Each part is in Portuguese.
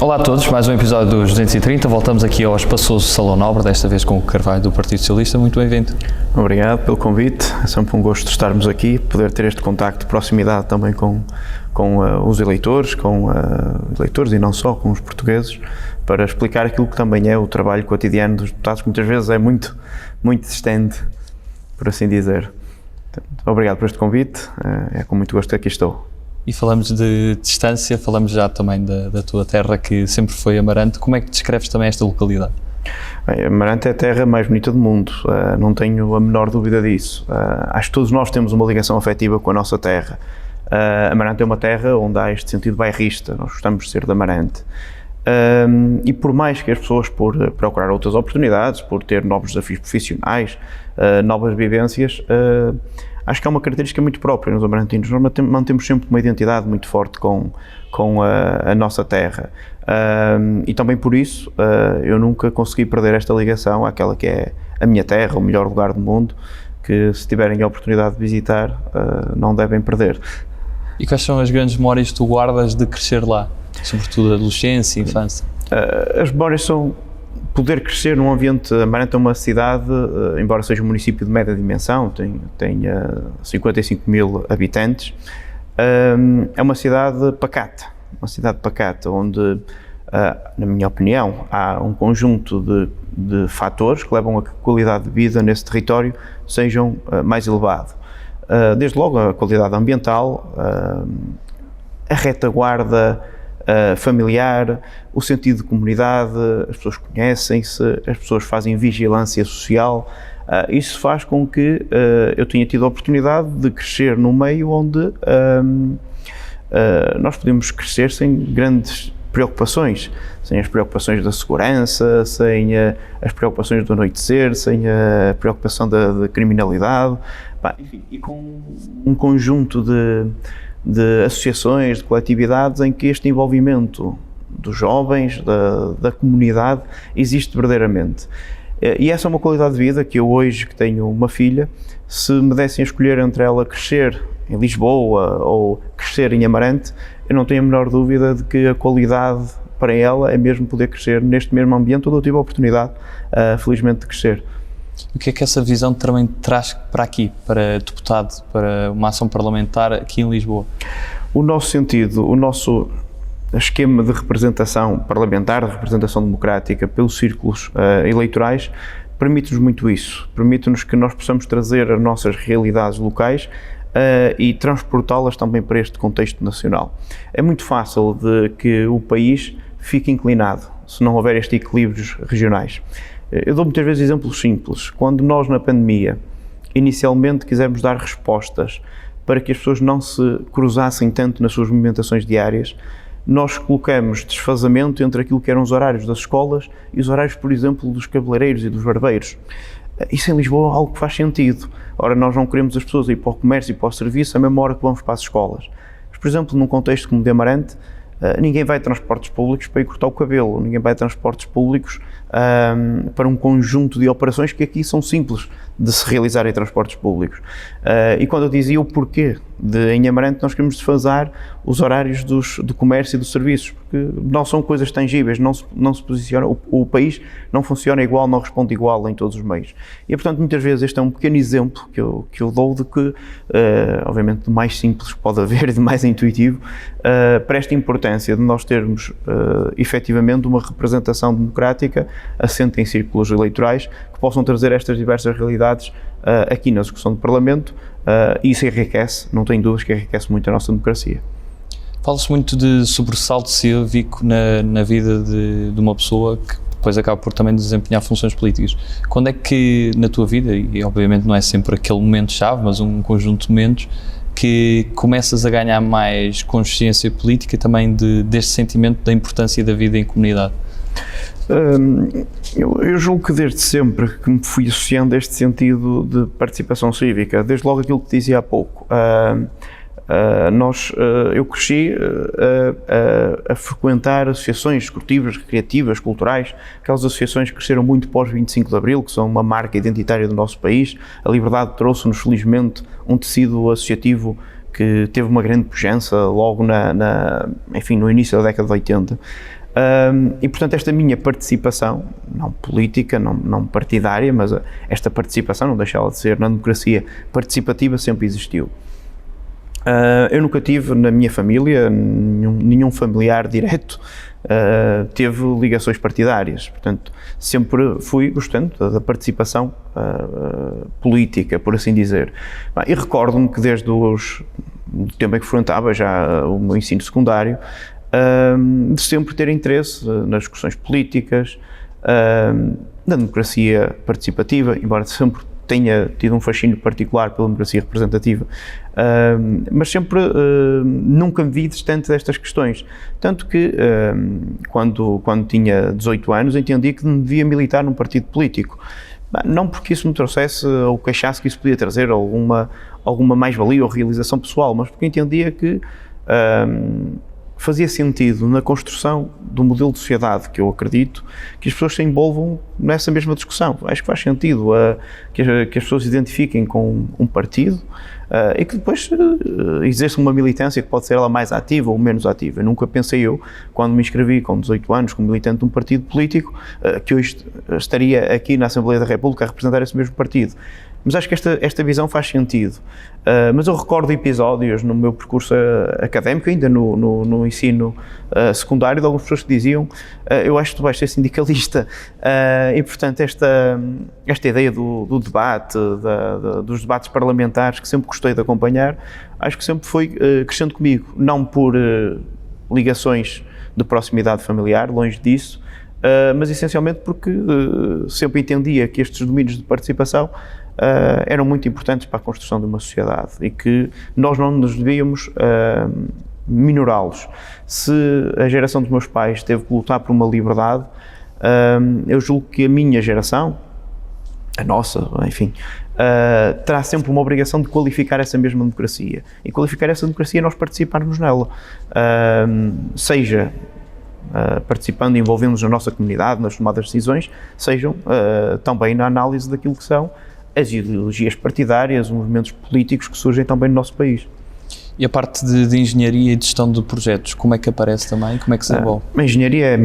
Olá a todos, mais um episódio dos 230. Voltamos aqui ao espaçoso Salão Nobre, desta vez com o Carvalho do Partido Socialista. Muito bem-vindo. Obrigado pelo convite, é sempre um gosto de estarmos aqui, poder ter este contacto de proximidade também com os eleitores, eleitores e não só, com os portugueses, para explicar aquilo que também é o trabalho cotidiano dos deputados, que muitas vezes é muito distante, por assim dizer. Obrigado por este convite, é com muito gosto que aqui estou. E falamos de distância, falamos já também da tua terra, que sempre foi Amarante. Como é que descreves também esta localidade? Bem, Amarante é a terra mais bonita do mundo, não tenho a menor dúvida disso. Acho que todos nós temos uma ligação afetiva com a nossa terra. Amarante é uma terra onde há este sentido bairrista, nós gostamos de ser de Amarante. E por mais que as pessoas, por procurar outras oportunidades, por ter novos desafios profissionais, novas vivências, acho que é uma característica muito própria nos amarantinos. Nós mantemos sempre uma identidade muito forte com a nossa terra. E também por isso eu nunca consegui perder esta ligação àquela que é a minha terra, o melhor lugar do mundo, que se tiverem a oportunidade de visitar, não devem perder. E quais são as grandes memórias que tu guardas de crescer lá? Sobretudo adolescência e infância? As memórias são poder crescer num ambiente. Amarante é uma cidade, embora seja um município de média dimensão, tem 55 mil habitantes, é uma cidade pacata, onde, na minha opinião, há um conjunto de fatores que levam a que a qualidade de vida nesse território sejam mais elevado. Desde logo a qualidade ambiental, a retaguarda familiar, o sentido de comunidade, as pessoas conhecem-se, as pessoas fazem vigilância social. Isso faz com que eu tenha tido a oportunidade de crescer num meio onde nós podemos crescer sem grandes preocupações, sem as preocupações da segurança, sem as preocupações do anoitecer, sem a preocupação da criminalidade, enfim, e com um conjunto de associações, de coletividades em que este envolvimento dos jovens, da comunidade, existe verdadeiramente. E essa é uma qualidade de vida que eu hoje, que tenho uma filha, se me dessem a escolher entre ela crescer em Lisboa ou crescer em Amarante, eu não tenho a menor dúvida de que a qualidade para ela é mesmo poder crescer neste mesmo ambiente onde eu tive a oportunidade, felizmente, de crescer. O que é que essa visão também traz para aqui, para deputado, para uma ação parlamentar aqui em Lisboa? O nosso sentido, o nosso esquema de representação parlamentar, de representação democrática pelos círculos eleitorais, permite-nos muito isso. Permite-nos que nós possamos trazer as nossas realidades locais e transportá-las também para este contexto nacional. É muito fácil de que o país fique inclinado se não houver estes equilíbrios regionais. Eu dou muitas vezes exemplos simples. Quando nós, na pandemia, inicialmente quisemos dar respostas para que as pessoas não se cruzassem tanto nas suas movimentações diárias, nós colocamos desfazamento entre aquilo que eram os horários das escolas e os horários, por exemplo, dos cabeleireiros e dos barbeiros. Isso em Lisboa é algo que faz sentido. Ora, nós não queremos as pessoas ir para o comércio e para o serviço à mesma hora que vamos para as escolas. Mas, por exemplo, num contexto como de Amarante, ninguém vai a transportes públicos para ir cortar o cabelo, ninguém vai a transportes públicos para um conjunto de operações que aqui são simples de se realizar em transportes públicos. E quando eu dizia o porquê de em Amarante nós queremos desfasar os horários do comércio e dos serviços, porque não são coisas tangíveis, não se posiciona, o país não funciona igual, não responde igual em todos os meios. E portanto muitas vezes este é um pequeno exemplo que eu dou de que, obviamente de mais simples que pode haver e de mais intuitivo, para esta importância de nós termos efetivamente uma representação democrática assente em círculos eleitorais que possam trazer estas diversas realidades aqui na execução do Parlamento, e isso enriquece, não tenho dúvidas que enriquece muito a nossa democracia. Fala-se muito de sobressalto cívico na vida de uma pessoa que depois acaba por também desempenhar funções políticas. Quando é que na tua vida, e obviamente não é sempre aquele momento-chave, mas um conjunto de momentos, que começas a ganhar mais consciência política e também deste sentimento da importância da vida em comunidade? Eu julgo que desde sempre que me fui associando a este sentido de participação cívica, desde logo aquilo que dizia há pouco. Eu cresci a frequentar associações esportivas, recreativas, culturais, aquelas associações que cresceram muito pós 25 de Abril, que são uma marca identitária do nosso país. A liberdade trouxe-nos, felizmente, um tecido associativo que teve uma grande pujança logo enfim, no início da década de 80. E, portanto, esta minha participação, não política, não partidária, mas esta participação, não deixa ela de ser, na democracia participativa, sempre existiu. Eu nunca tive na minha família, nenhum familiar direto teve ligações partidárias, portanto, sempre fui gostando da participação política, por assim dizer. E recordo-me que desde o tempo em que frequentava já o meu ensino secundário, de sempre ter interesse nas discussões políticas, na democracia participativa, embora sempre tenha tido um fascínio particular pela democracia representativa, mas sempre nunca me vi distante destas questões. Tanto que, quando tinha 18 anos, entendi que devia militar num partido político. Não porque isso me trouxesse ou que achasse que isso podia trazer alguma mais-valia ou realização pessoal, mas porque entendia que fazia sentido na construção do modelo de sociedade que eu acredito que as pessoas se envolvam nessa mesma discussão. Acho que faz sentido que as pessoas se identifiquem com um partido e que depois exerçam uma militância que pode ser ela mais ativa ou menos ativa. Nunca pensei eu, quando me inscrevi com 18 anos como militante de um partido político, que hoje estaria aqui na Assembleia da República a representar esse mesmo partido. Mas acho que esta visão faz sentido. Mas eu recordo episódios no meu percurso académico, ainda no ensino secundário, de algumas pessoas que diziam eu acho que tu vais ser sindicalista. E, portanto, esta ideia do debate, dos debates parlamentares, que sempre gostei de acompanhar, acho que sempre foi crescendo comigo. Não por ligações de proximidade familiar, longe disso, mas essencialmente porque sempre entendia que estes domínios de participação eram muito importantes para a construção de uma sociedade e que nós não nos devíamos minorá-los. Se a geração dos meus pais teve que lutar por uma liberdade, eu julgo que a minha geração, a nossa, enfim, terá sempre uma obrigação de qualificar essa mesma democracia. E qualificar essa democracia é nós participarmos nela, seja participando e envolvendo-nos na nossa comunidade, nas tomadas de decisões, sejam também na análise daquilo que são as ideologias partidárias, os movimentos políticos que surgem também no nosso país. E a parte de engenharia e de gestão de projetos, como é que aparece também? Como é que se desenvolve? A engenharia é a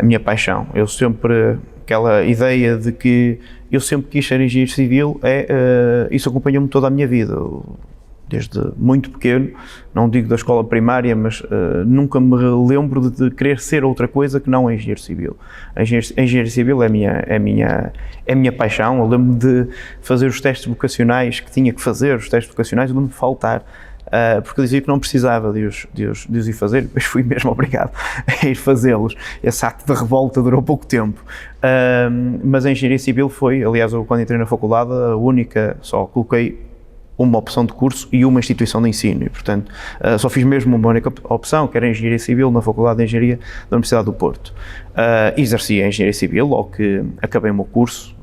minha paixão. Eu sempre, aquela ideia de que eu sempre quis ser engenheiro civil, isso acompanhou-me toda a minha vida. Desde muito pequeno, não digo da escola primária, mas nunca me lembro de querer ser outra coisa que não engenheiro civil. A engenharia civil é a minha paixão. Eu lembro-me de fazer os testes vocacionais que tinha que fazer, os testes vocacionais, eu lembro-me de faltar, porque eu dizia que não precisava de os ir fazer, depois fui mesmo obrigado a ir fazê-los. Esse ato de revolta durou pouco tempo. Mas a engenharia civil foi, aliás, eu quando entrei na faculdade, a única, só coloquei uma opção de curso e uma instituição de ensino e, portanto, só fiz mesmo uma única opção, que era a Engenharia Civil na Faculdade de Engenharia da Universidade do Porto. Exerci a Engenharia Civil, logo que acabei o meu curso,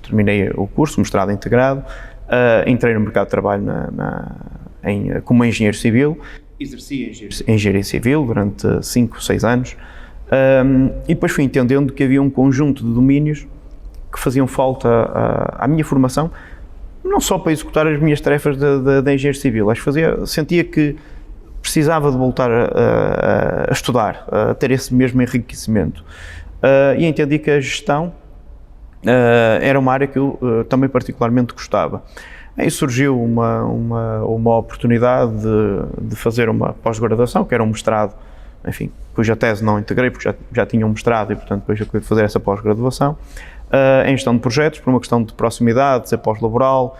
terminei o curso, mestrado integrado, entrei no mercado de trabalho como engenheiro civil, exerci a Engenharia Civil durante 5, 6 anos e depois fui entendendo que havia um conjunto de domínios que faziam falta à minha formação, não só para executar as minhas tarefas de engenheiro civil, acho que sentia que precisava de voltar a estudar, a ter esse mesmo enriquecimento. E entendi que a gestão era uma área que eu também particularmente gostava. Aí surgiu uma oportunidade de fazer uma pós-graduação, que era um mestrado, enfim, cuja tese não integrei, porque já tinha um mestrado e, portanto, depois acabei de fazer essa pós-graduação. Em gestão de projetos, por uma questão de proximidade, de ser pós-laboral,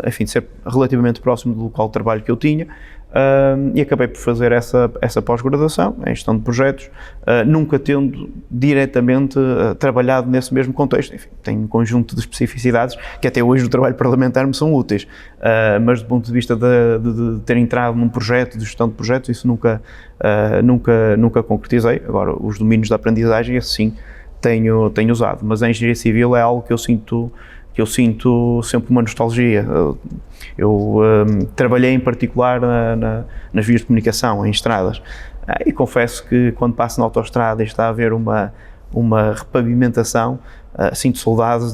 enfim, de ser relativamente próximo do local de trabalho que eu tinha, e acabei por fazer essa pós-graduação em gestão de projetos, nunca tendo diretamente trabalhado nesse mesmo contexto. Enfim, tem um conjunto de especificidades que até hoje no trabalho parlamentar me são úteis, mas do ponto de vista de ter entrado num projeto, de gestão de projetos, isso nunca concretizei. Agora, os domínios da aprendizagem, assim, tenho usado, mas a engenharia civil é algo que eu sinto sempre uma nostalgia. Eu trabalhei em particular nas vias de comunicação, em estradas, e confesso que quando passo na autoestrada e está a haver uma repavimentação, sinto saudades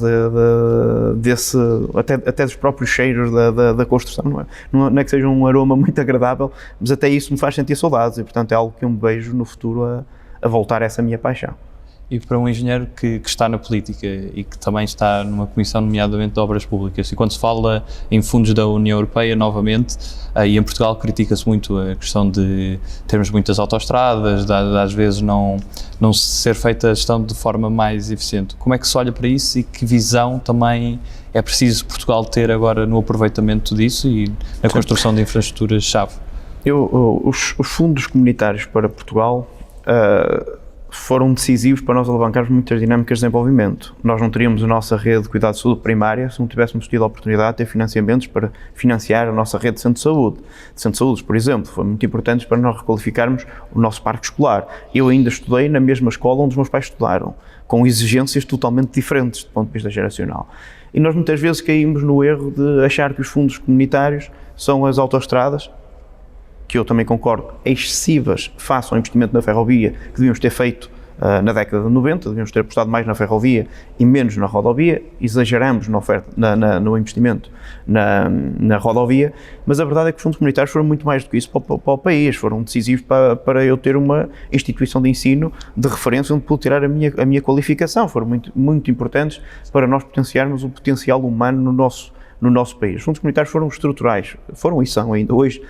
até dos próprios cheiros da construção, não é que seja um aroma muito agradável, mas até isso me faz sentir saudades e, portanto, é algo que eu me vejo no futuro a voltar a essa minha paixão. E para um engenheiro que está na política e que também está numa comissão, nomeadamente de obras públicas, e quando se fala em fundos da União Europeia, novamente, e em Portugal critica-se muito a questão de termos muitas autoestradas, de às vezes não ser feita a gestão de forma mais eficiente. Como é que se olha para isso e que visão também é preciso Portugal ter agora no aproveitamento disso e na construção de infraestruturas-chave? Os fundos comunitários para Portugal foram decisivos para nós alavancarmos muitas dinâmicas de desenvolvimento. Nós não teríamos a nossa rede de cuidado de saúde primária se não tivéssemos tido a oportunidade de ter financiamentos para financiar a nossa rede de centros de saúde. De centros de saúde, por exemplo, foram muito importantes para nós requalificarmos o nosso parque escolar. Eu ainda estudei na mesma escola onde os meus pais estudaram, com exigências totalmente diferentes do ponto de vista geracional. E nós muitas vezes caímos no erro de achar que os fundos comunitários são as autoestradas, que eu também concordo, excessivas face ao investimento na ferrovia que devíamos ter feito na década de 90, devíamos ter apostado mais na ferrovia e menos na rodovia, exageramos na oferta, no investimento na rodovia, mas a verdade é que os fundos comunitários foram muito mais do que isso para o país, foram decisivos para eu ter uma instituição de ensino de referência onde pude tirar a minha qualificação, foram muito importantes para nós potenciarmos o potencial humano no nosso país. Os fundos comunitários foram estruturais, foram e são ainda hoje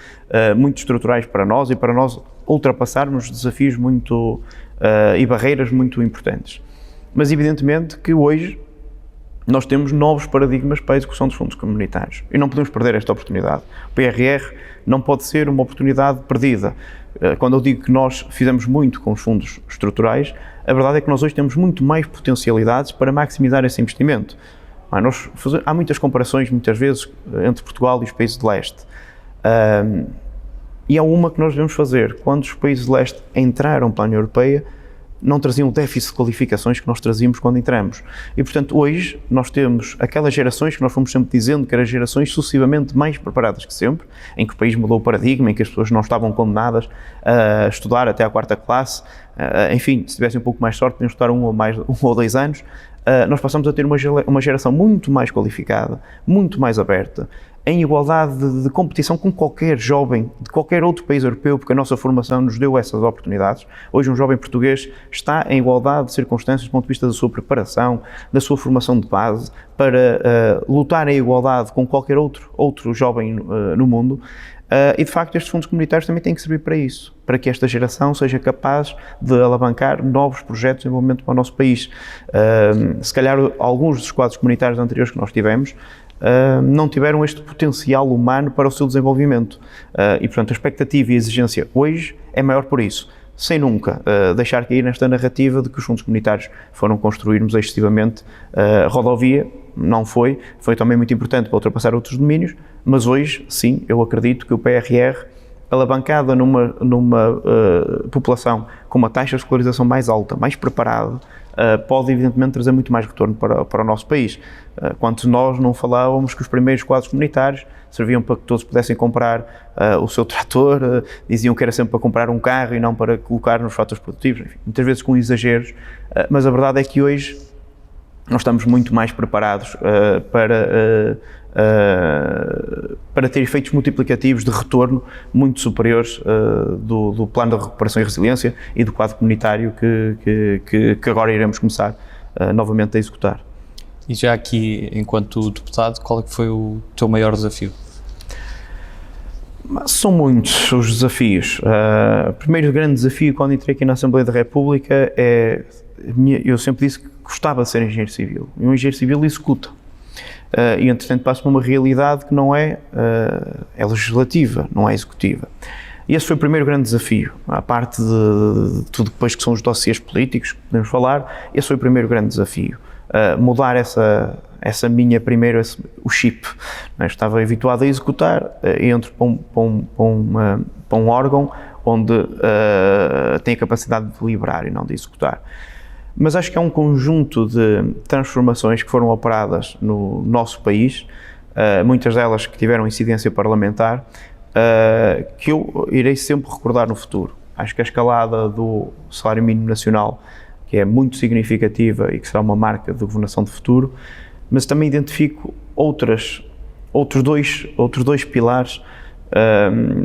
muito estruturais para nós e para nós ultrapassarmos desafios e barreiras muito importantes. Mas evidentemente que hoje nós temos novos paradigmas para a execução dos fundos comunitários e não podemos perder esta oportunidade. O PRR não pode ser uma oportunidade perdida. Quando eu digo que nós fizemos muito com os fundos estruturais, a verdade é que nós hoje temos muito mais potencialidades para maximizar esse investimento. Há muitas comparações, muitas vezes, entre Portugal e os países de leste. E há uma que nós devemos fazer. Quando os países de leste entraram para a União Europeia, não traziam o déficit de qualificações que nós trazíamos quando entramos. E, portanto, hoje nós temos aquelas gerações que nós fomos sempre dizendo que eram gerações sucessivamente mais preparadas que sempre, em que o país mudou o paradigma, em que as pessoas não estavam condenadas a estudar até à 4ª classe. Enfim, se tivessem um pouco mais sorte, podiam estudar 1 ou 2 anos. Nós passamos a ter uma geração muito mais qualificada, muito mais aberta, em igualdade de competição com qualquer jovem de qualquer outro país europeu, porque a nossa formação nos deu essas oportunidades. Hoje um jovem português está em igualdade de circunstâncias do ponto de vista da sua preparação, da sua formação de base, para lutar em igualdade com qualquer outro jovem no mundo. E de facto estes fundos comunitários também têm que servir para isso, para que esta geração seja capaz de alavancar novos projetos de desenvolvimento para o nosso país. Se calhar alguns dos quadros comunitários anteriores que nós tivemos não tiveram este potencial humano para o seu desenvolvimento e portanto a expectativa e a exigência hoje é maior por isso, sem nunca deixar cair nesta narrativa de que os fundos comunitários foram construirmos excessivamente rodovia. Não foi também muito importante para ultrapassar outros domínios, mas hoje, sim, eu acredito que o PRR, alavancada numa população com uma taxa de escolarização mais alta, mais preparada, pode evidentemente trazer muito mais retorno para o nosso país. Quanto nós não falávamos que os primeiros quadros comunitários serviam para que todos pudessem comprar o seu trator, diziam que era sempre para comprar um carro e não para colocar nos fatores produtivos, enfim, muitas vezes com exageros, mas a verdade é que hoje nós estamos muito mais preparados para ter efeitos multiplicativos de retorno muito superiores do plano de recuperação e resiliência e do quadro comunitário que agora iremos começar novamente a executar. E já aqui, enquanto deputado, qual é que foi o teu maior desafio? São muitos os desafios. O primeiro grande desafio quando entrei aqui na Assembleia da República eu sempre disse que gostava de ser engenheiro civil. E um engenheiro civil executa. E entretanto passo por uma realidade que não é legislativa, não é executiva. E esse foi o primeiro grande desafio, à parte de tudo depois que são os dossiês políticos que podemos falar, esse foi o primeiro grande desafio. Mudar essa minha primeira, o chip. Eu estava habituado a executar, entro para um órgão onde tem a capacidade de deliberar e não de executar. Mas acho que é um conjunto de transformações que foram operadas no nosso país, muitas delas que tiveram incidência parlamentar, que eu irei sempre recordar no futuro. Acho que a escalada do salário mínimo nacional, que é muito significativa e que será uma marca de governação de futuro, mas também identifico outros dois pilares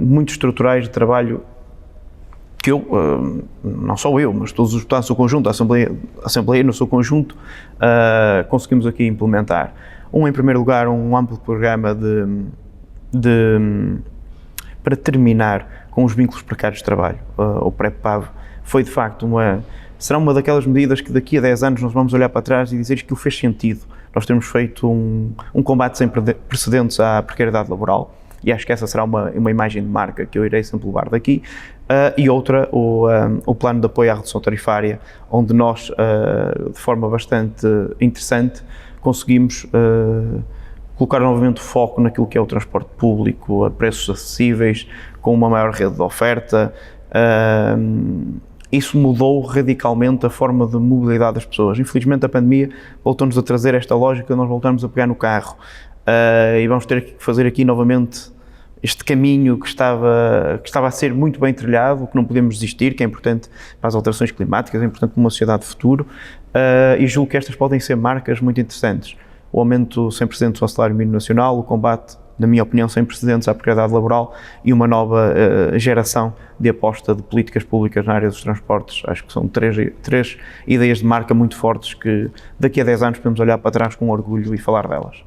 muito estruturais de trabalho que eu, não só eu, mas todos os deputados do seu conjunto, a Assembleia no seu conjunto, conseguimos aqui implementar. Em primeiro lugar, um amplo programa para terminar com os vínculos precários de trabalho. O PREP-PAV foi, de facto, será uma daquelas medidas que daqui a 10 anos nós vamos olhar para trás e dizer que aquilo fez sentido. Nós temos feito um combate sem precedentes à precariedade laboral, e acho que essa será uma imagem de marca que eu irei sempre levar daqui. E outra, o plano de apoio à redução tarifária, onde nós, de forma bastante interessante, conseguimos colocar novamente o foco naquilo que é o transporte público a preços acessíveis, com uma maior rede de oferta. Isso mudou radicalmente a forma de mobilidade das pessoas. Infelizmente a pandemia voltou-nos a trazer esta lógica, nós voltamos a pegar no carro e vamos ter que fazer aqui novamente este caminho que estava a ser muito bem trilhado, que não podemos desistir, que é importante para as alterações climáticas, é importante para uma sociedade de futuro, e julgo que estas podem ser marcas muito interessantes. O aumento sem precedentes ao salário mínimo nacional, o combate, na minha opinião, sem precedentes à precariedade laboral e uma nova geração de aposta de políticas públicas na área dos transportes. Acho que são três ideias de marca muito fortes que daqui a 10 anos podemos olhar para trás com orgulho e falar delas.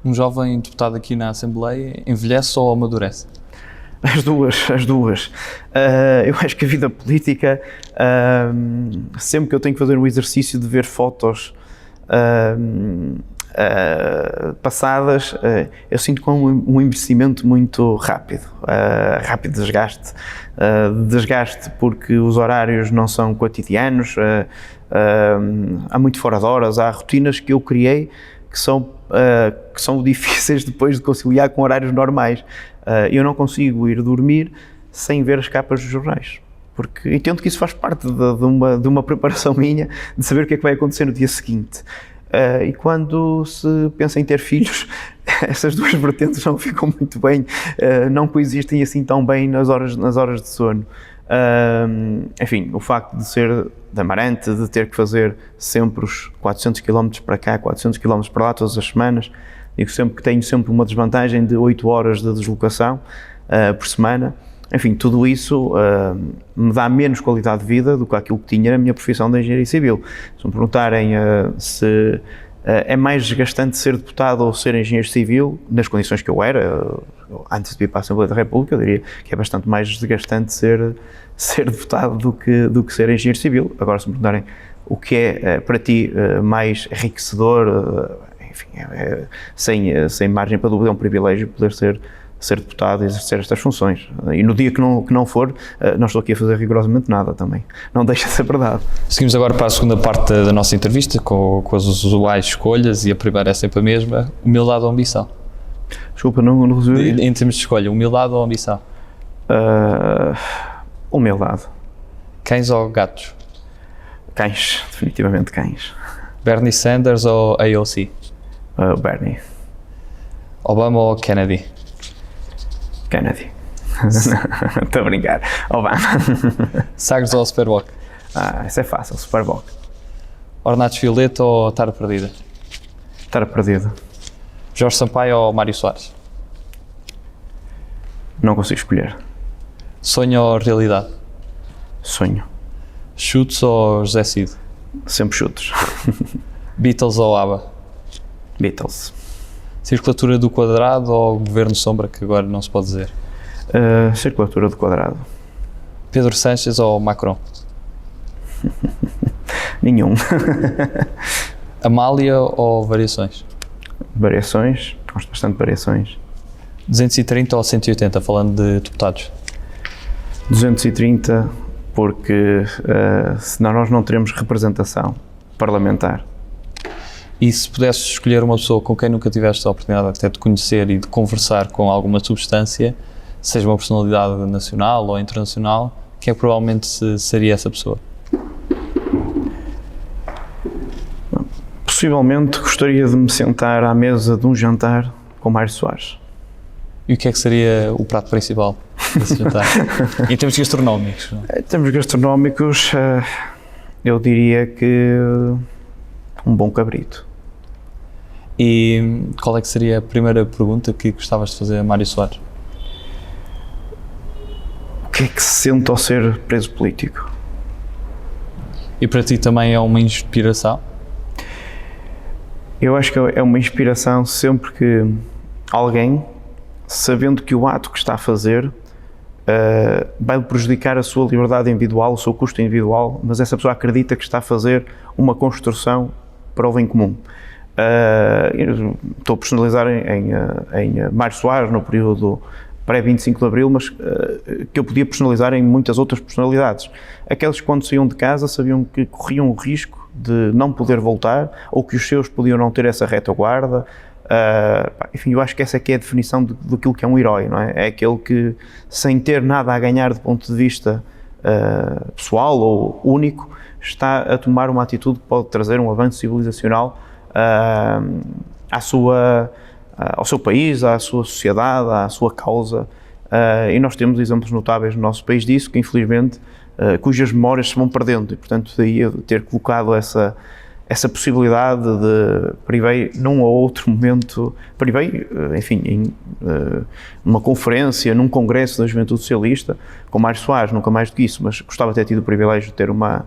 Um jovem deputado aqui na Assembleia envelhece ou amadurece? As duas. Eu acho que a vida política, sempre que eu tenho que fazer um exercício de ver fotos passadas, eu sinto como um envelhecimento muito rápido, rápido desgaste porque os horários não são cotidianos, há muito fora de horas, há rotinas que eu criei que são difíceis depois de conciliar com horários normais. Eu não consigo ir dormir sem ver as capas dos jornais, porque entendo que isso faz parte de uma preparação minha, de saber o que é que vai acontecer no dia seguinte. E quando se pensa em ter filhos, essas duas vertentes não ficam muito bem, não coexistem assim tão bem nas horas de sono. Enfim, o facto de ser de Amarante, de ter que fazer sempre os 400 km para cá, 400 km para lá todas as semanas, digo sempre que tenho sempre uma desvantagem de 8 horas de deslocação por semana. Enfim, tudo isso me dá menos qualidade de vida do que aquilo que tinha na minha profissão de engenharia civil. Se me perguntarem se é mais desgastante ser deputado ou ser engenheiro civil, nas condições que eu era, antes de ir para a Assembleia da República, eu diria que é bastante mais desgastante ser deputado do que ser engenheiro civil. Agora, se me perguntarem o que é para ti mais enriquecedor, enfim, sem margem para dúvida, é um privilégio poder ser deputado e exercer estas funções. E no dia que não for, não estou aqui a fazer rigorosamente nada também. Não deixa de ser verdade. Seguimos agora para a segunda parte da nossa entrevista, com as usuais escolhas, e a primeira é sempre a mesma: humildade ou ambição? Desculpa, não resolvi. Em termos de escolha, humildade ou ambição? Humildade. Cães ou gatos? Cães, definitivamente cães. Bernie Sanders ou AOC? Bernie. Obama ou Kennedy? Kennedy. Estou a brincar. Obama. Sagres ou Superboc? Isso é fácil, Superboc. Ornatos Violeta ou Tara Perdida? Tara Perdida. Jorge Sampaio ou Mário Soares? Não consigo escolher. Sonho ou realidade? Sonho. Chutes ou José Cid? Sempre chutos. Beatles ou ABBA? Beatles. Circulatura do quadrado ou governo sombra, que agora não se pode dizer? Circulatura do quadrado. Pedro Sánchez ou Macron? Nenhum. Amália ou Variações? Variações. Gosto bastante de variações. 230 ou 180, falando de deputados? 230, porque senão nós não teremos representação parlamentar. E se pudesses escolher uma pessoa com quem nunca tiveste a oportunidade até de conhecer e de conversar com alguma substância, seja uma personalidade nacional ou internacional, quem é que provavelmente seria essa pessoa? Possivelmente gostaria de me sentar à mesa de um jantar com Mário Soares. E o que é que seria o prato principal desse jantar? Em termos gastronómicos? Em termos gastronómicos, eu diria que um bom cabrito. E qual é que seria a primeira pergunta que gostavas de fazer a Mário Soares? O que é que se sente ao ser preso político. E para ti também é uma inspiração? Eu acho que é uma inspiração sempre que alguém, sabendo que o ato que está a fazer vai prejudicar a sua liberdade individual, o seu custo individual, mas essa pessoa acredita que está a fazer uma construção para o bem comum. Estou a personalizar em Mário Soares, no período pré-25 de Abril, mas que eu podia personalizar em muitas outras personalidades. Aqueles que, quando saíam de casa, sabiam que corriam o risco de não poder voltar, ou que os seus podiam não ter essa retaguarda. Enfim, eu acho que essa é que é a definição daquilo que é um herói, não é? É aquele que, sem ter nada a ganhar do ponto de vista pessoal ou único, está a tomar uma atitude que pode trazer um avanço civilizacional ao seu país, à sua sociedade, à sua causa, e nós temos exemplos notáveis no nosso país disso, que infelizmente, cujas memórias se vão perdendo, e portanto daí eu ter colocado essa possibilidade de, privei num ou outro momento, enfim, numa conferência, num congresso da Juventude Socialista, com Mário Soares, nunca mais do que isso, mas gostava de ter tido o privilégio de ter uma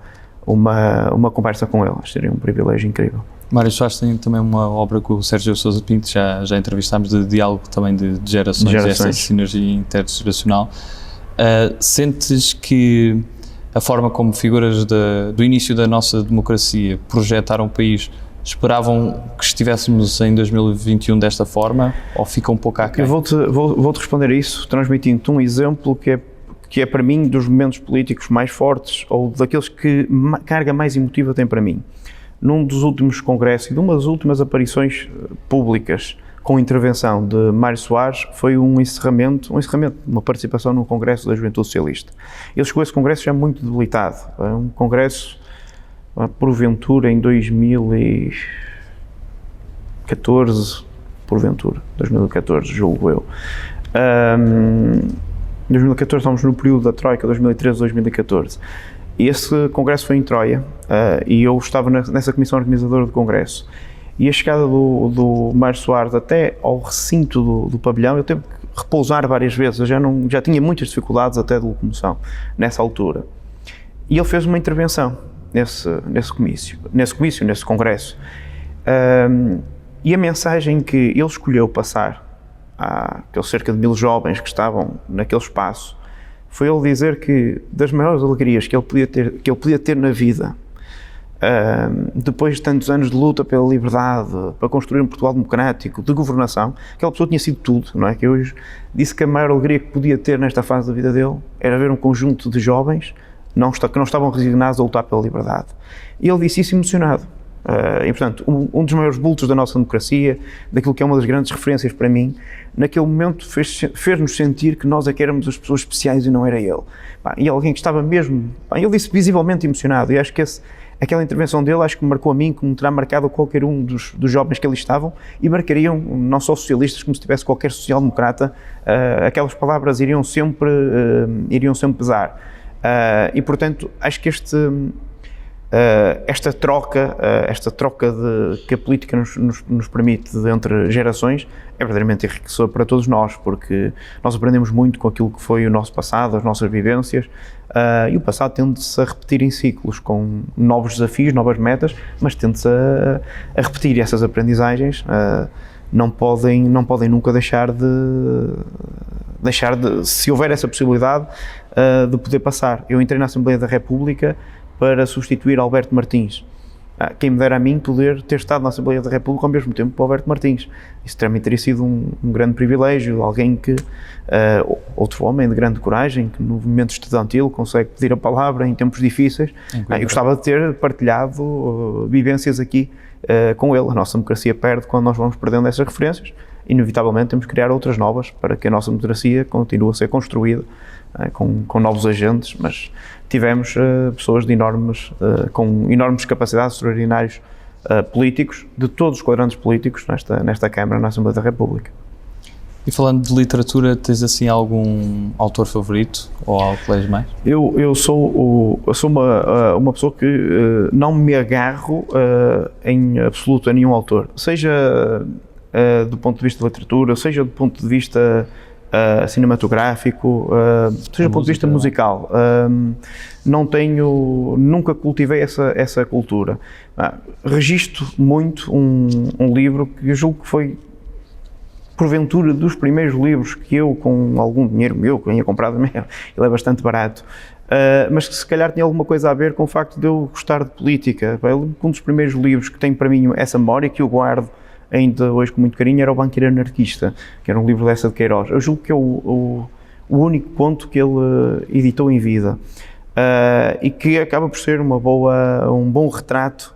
conversa com ele, acho que seria um privilégio incrível. Mário Soares tem também uma obra com o Sérgio Sousa Pinto, já entrevistámos, de diálogo também de gerações, essa sinergia intergeracional. Sentes que a forma como figuras do início da nossa democracia projetaram o país, esperavam que estivéssemos em 2021 desta forma, ou fica um pouco aquém? Eu vou-te responder a isso, transmitindo-te um exemplo que é para mim dos momentos políticos mais fortes, ou daqueles que carga mais emotiva tem para mim. Num dos últimos congressos e de uma das últimas aparições públicas com intervenção de Mário Soares, foi um encerramento, uma participação no Congresso da Juventude Socialista. Ele chegou a esse congresso já muito debilitado, um congresso, porventura, em 2014, 2014, julgo eu. 2014, estamos no período da Troika, 2013-2014. E esse congresso foi em Troia, e eu estava nessa comissão organizadora do congresso. E a chegada do Mário Soares até ao recinto do pavilhão, eu teve que repousar várias vezes, eu já tinha muitas dificuldades até de locomoção, nessa altura. E ele fez uma intervenção nesse congresso. E a mensagem que ele escolheu passar àqueles cerca de 1000 jovens que estavam naquele espaço, foi ele dizer que das maiores alegrias que ele podia ter na vida, depois de tantos anos de luta pela liberdade, para construir um Portugal democrático, de governação, aquela pessoa tinha sido tudo, não é? Que hoje disse que a maior alegria que podia ter nesta fase da vida dele era ver um conjunto de jovens que não estavam resignados a lutar pela liberdade. E ele disse isso emocionado. E, portanto, um dos maiores bultos da nossa democracia, daquilo que é uma das grandes referências para mim, naquele momento fez-nos sentir que nós é que éramos as pessoas especiais e não era ele. E alguém que estava mesmo, ele disse visivelmente emocionado, e acho que aquela intervenção dele, acho que me marcou a mim, como terá marcado a qualquer um dos jovens que ali estavam, e marcariam não só socialistas, como se tivesse qualquer social-democrata, aquelas palavras iriam sempre pesar. E, portanto, acho que esta troca que a política nos permite entre gerações é verdadeiramente enriquecedor para todos nós, porque nós aprendemos muito com aquilo que foi o nosso passado, as nossas vivências, e o passado tende-se a repetir em ciclos, com novos desafios, novas metas, mas tende-se a repetir, e essas aprendizagens não podem nunca deixar de, se houver essa possibilidade, de poder passar. Eu entrei na Assembleia da República para substituir Alberto Martins. Quem me dera a mim poder ter estado na Assembleia da República ao mesmo tempo que o Alberto Martins. Isso também teria sido um grande privilégio, alguém que, outro homem de grande coragem, que no movimento estudantil consegue pedir a palavra em tempos difíceis. Eu gostava de ter partilhado vivências aqui com ele. A nossa democracia perde quando nós vamos perdendo essas referências. Inevitavelmente temos que criar outras novas para que a nossa democracia continue a ser construída com novos agentes, mas tivemos pessoas com enormes capacidades, extraordinários políticos, de todos os quadrantes políticos nesta Câmara, na Assembleia da República. E falando de literatura, tens assim algum autor favorito, ou algo que lês mais? Eu sou uma pessoa que não me agarro em absoluto a nenhum autor, seja do ponto de vista da literatura, seja do ponto de vista cinematográfico, seja do ponto de vista musical. Nunca cultivei essa cultura. Registro muito um livro que eu julgo que foi, porventura, dos primeiros livros que eu, com algum dinheiro meu, que eu tinha comprado, ele é bastante barato, mas que se calhar tinha alguma coisa a ver com o facto de eu gostar de política. Um dos primeiros livros que tem para mim essa memória, que eu guardo ainda hoje com muito carinho, era O Banqueiro Anarquista, que era um livro dessa de Queiroz. Eu julgo que é o único conto que ele editou em vida, e que acaba por ser um bom retrato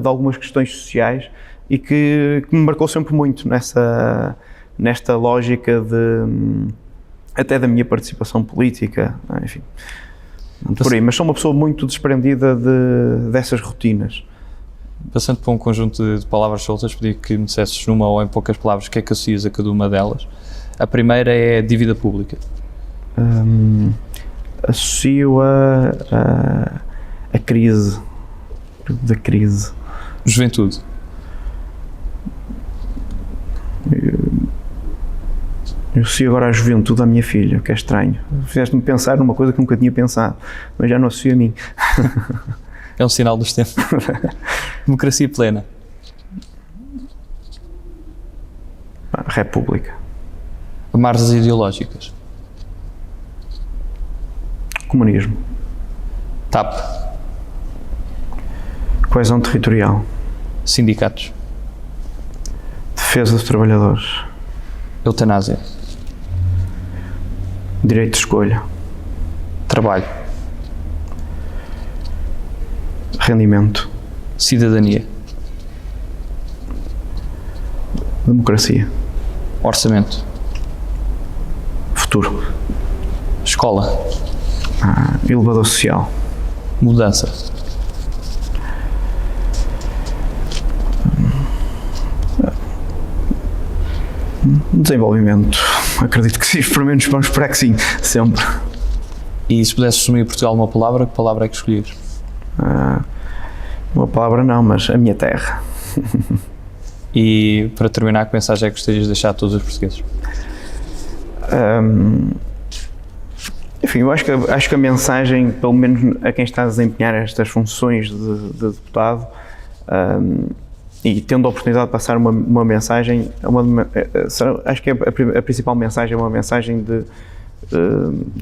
de algumas questões sociais, e que me marcou sempre muito nesta lógica até da minha participação política, enfim, por aí. Mas sou uma pessoa muito desprendida dessas rotinas. Passando por um conjunto de palavras soltas, pedi que me dissesses numa ou em poucas palavras o que é que associas a cada uma delas. A primeira é a dívida pública. Associo a crise, da crise. Juventude. Eu associo agora a juventude à minha filha, o que é estranho. Fizeste-me pensar numa coisa que nunca tinha pensado, mas já não associo a mim. É um sinal dos tempos. Democracia plena. República. Amarras ideológicas. Comunismo. TAP. Coesão territorial. Sindicatos. Defesa dos trabalhadores. Eutanásia. Direito de escolha. Trabalho. Rendimento. Cidadania. Democracia. Orçamento. Futuro. Escola. Elevador social. Mudança. Desenvolvimento. Acredito que sim, pelo menos vamos esperar que sim, sempre. E se pudesses resumir Portugal numa palavra, que palavra é que escolhias? Uma palavra não, mas a minha terra. E para terminar, que mensagem é que gostarias de deixar a todos os portugueses? Enfim, eu acho que a mensagem, pelo menos a quem está a desempenhar estas funções de deputado, e tendo a oportunidade de passar uma mensagem, acho que a principal mensagem é uma mensagem de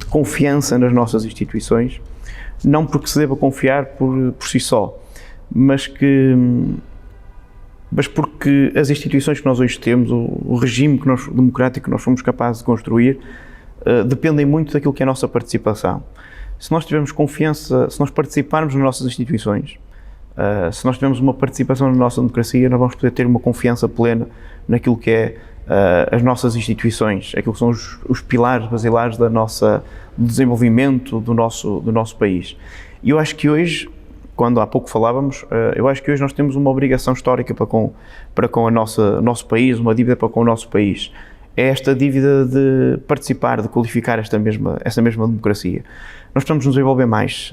confiança nas nossas instituições, não porque se deva confiar por si só, mas porque as instituições que nós hoje temos, o regime democrático que nós fomos capazes de construir, dependem muito daquilo que é a nossa participação. Se nós tivermos confiança, se nós participarmos nas nossas instituições, se nós tivermos uma participação na nossa democracia, nós vamos poder ter uma confiança plena naquilo que é as nossas instituições, aquilo que são os pilares basilares do desenvolvimento do nosso país. E eu acho que hoje, quando há pouco falávamos, eu acho que hoje nós temos uma obrigação histórica para com o nosso país, uma dívida para com o nosso país. É esta dívida de participar, de qualificar essa mesma democracia. Nós precisamos nos desenvolver mais.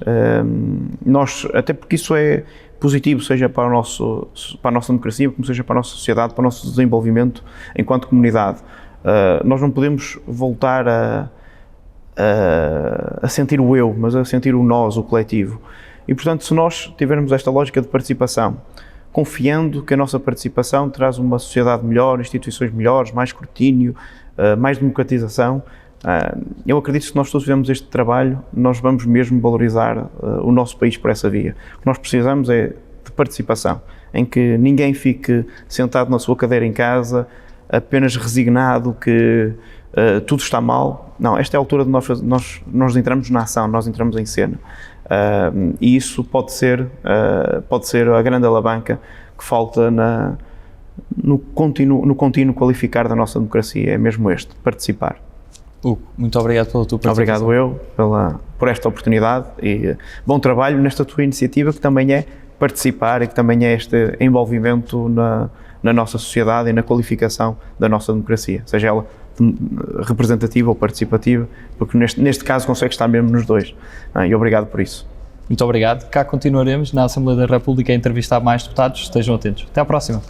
Até porque isso é positivo, seja para a nossa democracia, como seja para a nossa sociedade, para o nosso desenvolvimento enquanto comunidade. Nós não podemos voltar a sentir o eu, mas a sentir o nós, o coletivo. E, portanto, se nós tivermos esta lógica de participação, confiando que a nossa participação traz uma sociedade melhor, instituições melhores, mais escrutínio, mais democratização, eu acredito que se nós todos fizermos este trabalho, nós vamos mesmo valorizar o nosso país por essa via. O que nós precisamos é de participação, em que ninguém fique sentado na sua cadeira em casa, apenas resignado que tudo está mal. Não, esta é a altura de nós entramos na ação, nós entramos em cena. E isso pode ser a grande alavanca que falta no contínuo qualificar da nossa democracia, é mesmo participar. Hugo, muito obrigado pela tua participação. Obrigado eu por esta oportunidade e bom trabalho nesta tua iniciativa, que também é participar e que também é este envolvimento na nossa sociedade e na qualificação da nossa democracia, seja ela representativa ou participativa, porque neste caso consegue estar mesmo nos dois. E obrigado por isso. Muito obrigado. Cá continuaremos na Assembleia da República a entrevistar mais deputados. Estejam atentos. Até à próxima.